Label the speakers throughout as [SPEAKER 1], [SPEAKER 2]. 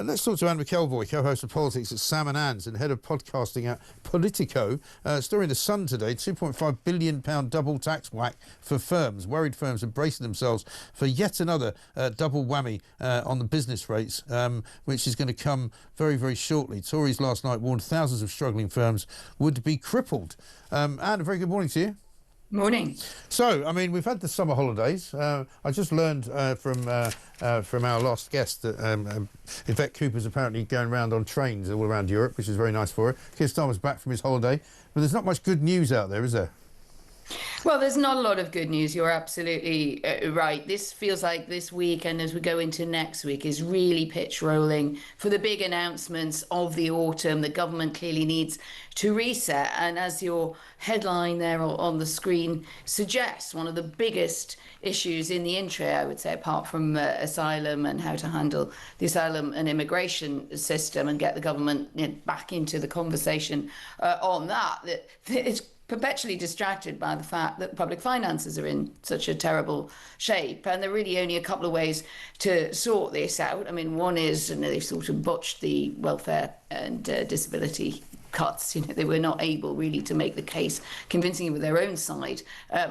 [SPEAKER 1] Let's talk to Anne McElvoy, co-host of Politics at Sam and Anne's and head of podcasting at Politico. Story in The Sun today, £2.5 billion double tax whack for firms. Worried firms are bracing themselves for yet another double whammy on the business rates, which is going to come very, very shortly. Tories last night warned thousands of struggling firms would be crippled. Anne, a very good morning to you.
[SPEAKER 2] Morning.
[SPEAKER 1] So, I mean, we've had the summer holidays. I just learned from our last guest that Yvette Cooper's apparently going around on trains all around Europe, which is very nice for her. Keir Starmer's back from his holiday, but there's not much good news out there, is there?
[SPEAKER 2] Well, there's not a lot of good news. You're absolutely right. This feels like this week, and as we go into next week, is really pitch rolling for the big announcements of the autumn. The government clearly needs to reset. And as your headline there on the screen suggests, one of the biggest issues in the intro, I would say, apart from asylum and how to handle the asylum and immigration system and get the government back into the conversation on that it's perpetually distracted by the fact that public finances are in such a terrible shape, and there are really only a couple of ways to sort this out. I mean, one is, and they've sort of botched the welfare and disability cuts. They were not able really to make the case convincingly with their own side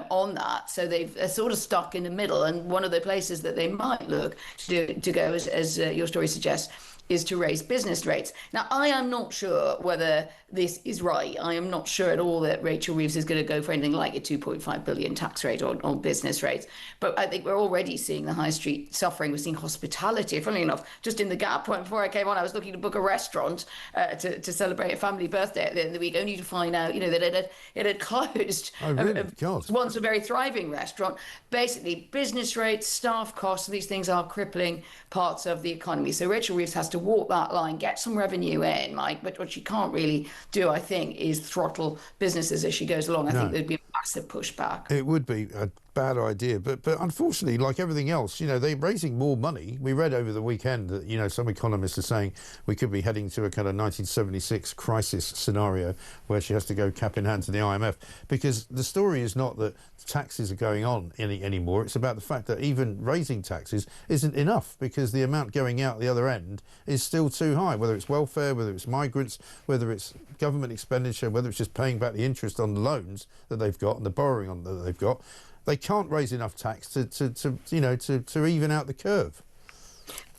[SPEAKER 2] on that, so they've sort of stuck in the middle. And one of the places that they might look to go, as your story suggests, is to raise business rates. Now, I am not sure whether this is right. I am not sure at all that Rachel Reeves is going to go for anything like a 2.5 billion tax rate on business rates. But I think we're already seeing the high street suffering. We're seeing hospitality. Funnily enough, just in the Gap point before I came on, I was looking to book a restaurant to celebrate a family birthday at the end of the week, only to find out, that it had closed.
[SPEAKER 1] Oh, really? God.
[SPEAKER 2] Once a very thriving restaurant. Basically, business rates, staff costs, these things are crippling parts of the economy. So Rachel Reeves has to walk that line, get some revenue in, Mike, but what she can't really do, I think, is throttle businesses as she goes along. I think there'd be a massive pushback.
[SPEAKER 1] It would be a bad idea, but unfortunately, like everything else, they're raising more money. We read over the weekend that some economists are saying we could be heading to a kind of 1976 crisis scenario where she has to go cap in hand to the IMF, because the story is not that taxes are going on anymore. It's about the fact that even raising taxes isn't enough, because the amount going out the other end is still too high, whether it's welfare, whether it's migrants, whether it's government expenditure, whether it's just paying back the interest on the loans that they've got and the borrowing on that they've got. They can't raise enough tax to even out the curve.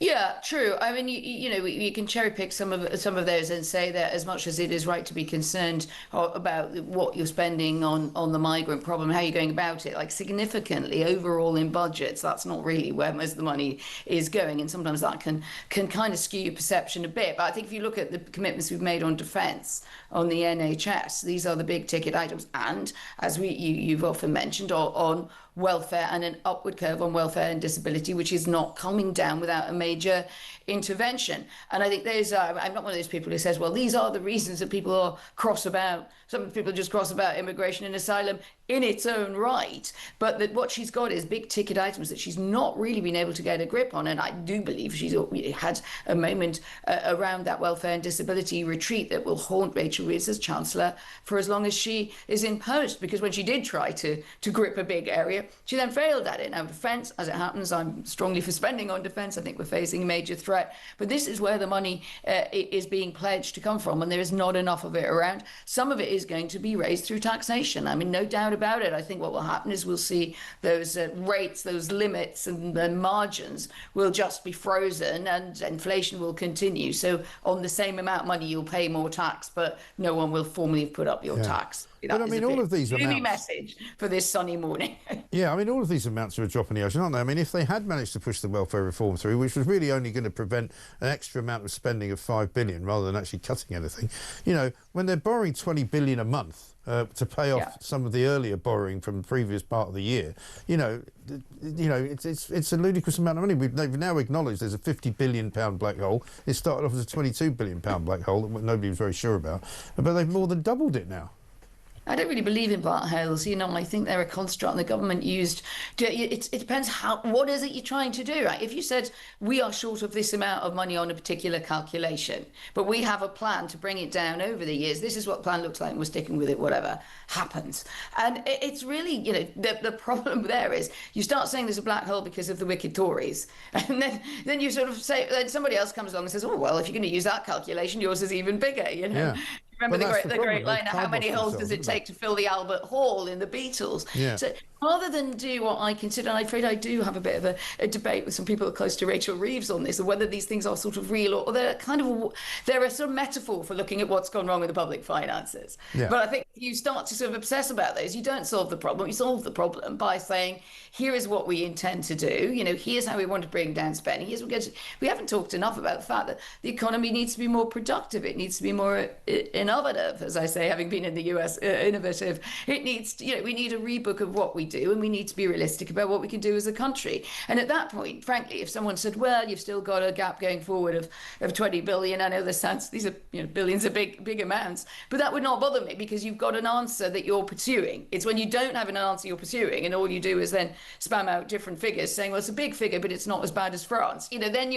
[SPEAKER 2] Yeah, true. I mean, you can cherry pick some of those and say that as much as it is right to be concerned about what you're spending on the migrant problem, how you're going about it, like significantly overall in budgets, that's not really where most of the money is going, and sometimes that can kind of skew your perception a bit. But I think if you look at the commitments we've made on defence, on the NHS, these are the big ticket items, and as you've often mentioned, on welfare, and an upward curve on welfare and disability, which is not coming down without a major intervention. And I think I'm not one of those people who says, well, these are the reasons that people are cross about. Some people just cross about immigration and asylum in its own right, but that what she's got is big ticket items that she's not really been able to get a grip on. And I do believe she's had a moment around that welfare and disability retreat that will haunt Rachel Reeves as chancellor for as long as she is in post, because when she did try to grip a big area, she then failed at it. Now, defence, as it happens, I'm strongly for spending on defence. I think we're facing a major threat, but this is where the money is being pledged to come from, and there is not enough of it around. Some of it is going to be raised through taxation. I mean, no doubt about it. I think what will happen is we'll see those rates, those limits and the margins will just be frozen, and inflation will continue. So on the same amount of money, you'll pay more tax, but no one will formally have put up your tax.
[SPEAKER 1] But I mean, all of these amounts...
[SPEAKER 2] message for this sunny morning.
[SPEAKER 1] Yeah, I mean, all of these amounts are a drop in the ocean, aren't they? I mean, if they had managed to push the welfare reform through, which was really only going to prevent an extra amount of spending of $5 billion rather than actually cutting anything, when they're borrowing $20 billion a month to pay off some of the earlier borrowing from the previous part of the year, it's a ludicrous amount of money. They've now acknowledged there's a £50 billion black hole. It started off as a £22 billion black hole that nobody was very sure about, but they've more than doubled it now.
[SPEAKER 2] I don't really believe in Bart Hales. You know, I think they're a construct, and the government used. It depends what is it you're trying to do, right? If you said we are short of this amount of money on a particular calculation, but we have a plan to bring it down over the years. This is what the plan looks like, and we're sticking with it. Whatever happens, and it's really, you know, the problem there is you start saying there's a black hole because of the wicked Tories, and then you sort of say, then somebody else comes along and says, oh well, if you're going to use that calculation, yours is even bigger. You know.
[SPEAKER 1] Yeah.
[SPEAKER 2] Remember
[SPEAKER 1] Well,
[SPEAKER 2] the great line, how many holes does it take to fill the Albert Hall in the Beatles?
[SPEAKER 1] Yeah.
[SPEAKER 2] So rather than do what I consider, and I'm afraid I do have a bit of a debate with some people close to Rachel Reeves on this, or whether these things are sort of real or they're kind of, they're a sort of metaphor for looking at what's gone wrong with the public finances.
[SPEAKER 1] Yeah.
[SPEAKER 2] But I think if you start to sort of obsess about those, you don't solve the problem. You solve the problem by saying, here is what we intend to do. You know, here's how we want to bring down spending. Here's what we haven't talked enough about the fact that the economy needs to be more productive. It needs to be more innovative, as I say, having been in the US, innovative. It needs, you know, we need a rebook of what we do, and we need to be realistic about what we can do as a country. And at that point, frankly, if someone said, well, you've still got a gap going forward of 20 billion, I know this sounds, these are, you know, billions are big amounts, but that would not bother me because you've got an answer that you're pursuing. It's when you don't have an answer you're pursuing and all you do is then spam out different figures saying, well, it's a big figure, but it's not as bad as France. You know, then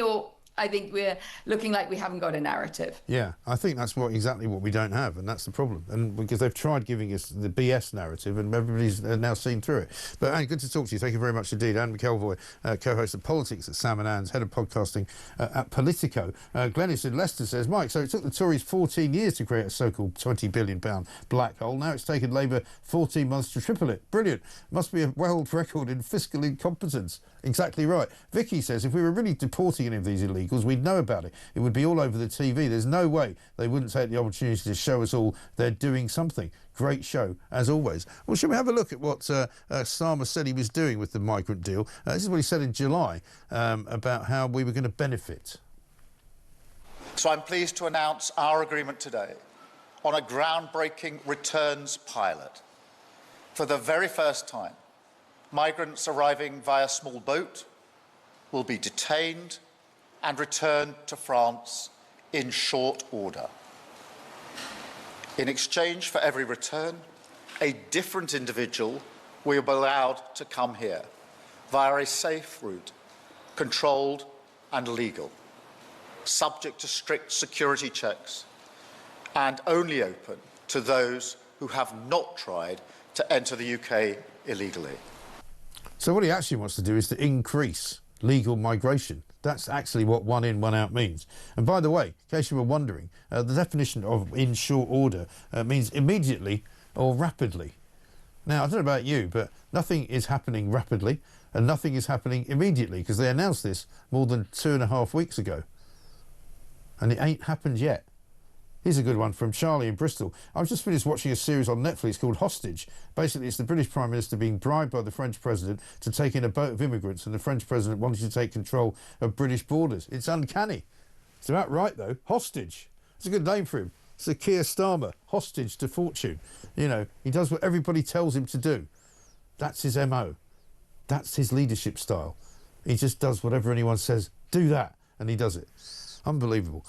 [SPEAKER 2] I think we're looking like we haven't got a narrative.
[SPEAKER 1] Yeah, I think that's exactly what we don't have, and that's the problem. And because they've tried giving us the BS narrative, and everybody's now seen through it. But Anne, good to talk to you. Thank you very much indeed. Anne McElvoy, co-host of Politics at Sam and Anne's, head of podcasting at Politico. Glenys in Leicester says, Mike, so it took the Tories 14 years to create a so-called £20 billion black hole. Now it's taken Labour 14 months to triple it. Brilliant. Must be a world record in fiscal incompetence. Exactly right. Vicky says, if we were really deporting any of these illegals, we'd know about it. It would be all over the TV. There's no way they wouldn't take the opportunity to show us all they're doing something. Great show, as always. Well, shall we have a look at what Starmer said he was doing with the migrant deal? This is what he said in July about how we were going to benefit.
[SPEAKER 3] So I'm pleased to announce our agreement today on a groundbreaking returns pilot. For the very first time, migrants arriving via small boat will be detained and returned to France in short order. In exchange for every return, a different individual will be allowed to come here via a safe route, controlled and legal, subject to strict security checks, and only open to those who have not tried to enter the UK illegally.
[SPEAKER 1] So what he actually wants to do is to increase legal migration. That's actually what one in, one out means. And by the way, in case you were wondering, the definition of in short order means immediately or rapidly. Now, I don't know about you, but nothing is happening rapidly and nothing is happening immediately because they announced this more than 2.5 weeks ago. And it ain't happened yet. Here's a good one from Charlie in Bristol. I've just finished watching a series on Netflix called Hostage. Basically, it's the British Prime Minister being bribed by the French President to take in a boat of immigrants, and the French President wanting to take control of British borders. It's uncanny. It's about right, though. Hostage. It's a good name for him. It's a Keir Starmer. Hostage to fortune. You know, he does what everybody tells him to do. That's his MO. That's his leadership style. He just does whatever anyone says. Do that. And he does it. Unbelievable.